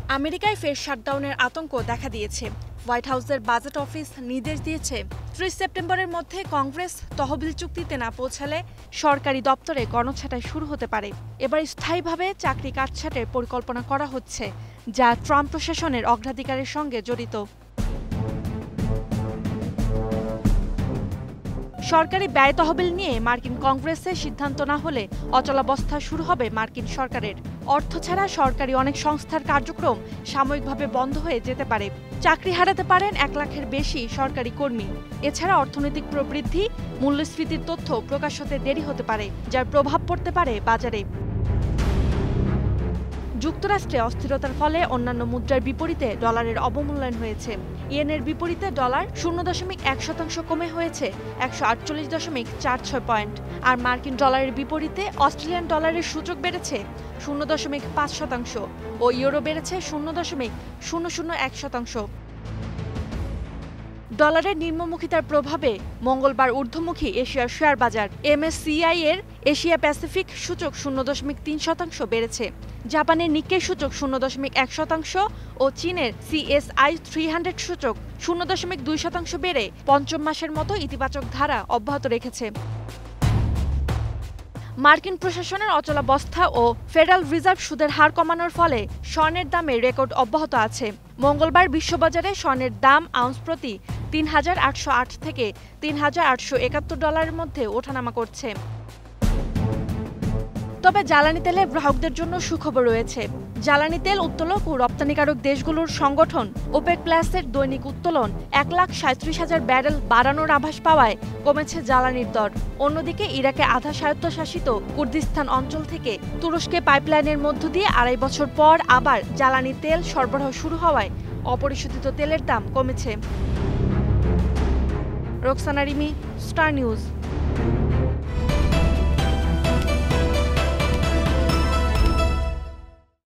আমেরিকায় ফের শাটডাউনের আতঙ্ক দেখা দিয়েছে। হোয়াইট হাউসের বাজেট অফিস নির্দেশ দিয়েছে ৩০ সেপ্টেম্বরের মধ্যে কংগ্রেস তহবিল চুক্তিতে না পৌঁছালে সরকারি দপ্তরে গণছাঁটাই শুরু হতে পারে। এবার স্থায়ীভাবে চাকরি কাটছাঁটের পরিকল্পনা করা হচ্ছে, যা ট্রাম্প প্রশাসনের অগ্রাধিকারের সঙ্গে জড়িত। সরকারি ব্যয় তহবিল নিয়ে মার্কিন কংগ্রেসে সিদ্ধান্ত না হলে অচলাবস্থা শুরু হবে মার্কিন সরকারের। অর্থ ছাড়া সরকারি অনেক সংস্থার কার্যক্রম সাময়িকভাবে বন্ধ হয়ে যেতে পারে। চাকরি হারাতে পারেন ১ লাখের বেশি সরকারি কর্মী। এছাড়া অর্থনৈতিক প্রবৃদ্ধি, মূল্যস্ফীতির তথ্য প্রকাশ হতে দেরি হতে পারে, যার প্রভাব পড়তে পারে বাজারে। যুক্তরাষ্ট্রে অস্থিরতার ফলে অন্যান্য মুদ্রার বিপরীতে ডলারের অবমূল্যায়ন হয়েছে। ইয়েনের বিপরীতে ডলার 0.1% কমে হয়েছে 148.46 পয়েন্ট, আর মার্কিন ডলারের বিপরীতে অস্ট্রেলিয়ান ডলারের সূচক বেড়েছে 0.5% ও ইউরো বেড়েছে 0.001%। ডলারের নিম্নমুখিতার প্রভাবে মঙ্গলবার ঊর্ধ্বমুখী এশিয়ার শেয়ার বাজার। MSCI এর এশিয়া প্যাসিফিক সূচক 0.3% বেড়েছে। জাপানের নিক্কেই সূচক 0.1% ও চীনের CSI 300 সূচক 0.2% বেড়ে পঞ্চম মাসের মতো ইতিবাচক ধারা অব্যাহত রেখেছে। মার্কিন প্রশাসনের অচলাবস্থা ও ফেডারেল রিজার্ভ সুদের হার কমানোর ফলে স্বর্ণের দামে রেকর্ড অব্যাহত আছে। মঙ্গলবার বিশ্ববাজারে স্বর্ণের দাম আউন্স প্রতি ৩,৮০৮ থেকে ৩,৮৭১ ডলারের মধ্যে ওঠানামা করছে। তবে জ্বালানি তেলে গ্রাহকদের জন্য সুখবর রয়েছে। জ্বালানি তেল উত্তোলক ও রপ্তানিকারক দেশগুলোর সংগঠন ওপেক প্লাসের দৈনিক উত্তোলন ১,৩৭,০০০ ব্যারেল বাড়ানোর আভাস পাওয়ায় কমেছে জ্বালানির দর। অন্যদিকে ইরাকে আধা স্বায়ত্তশাসিত কুর্দিস্তান অঞ্চল থেকে তুরস্কে পাইপলাইনের মধ্য দিয়ে ২.৫ বছর পর আবার জ্বালানি তেল সরবরাহ শুরু হওয়ায় অপরিশোধিত তেলের দাম কমেছে। Roksana Rimi, star news.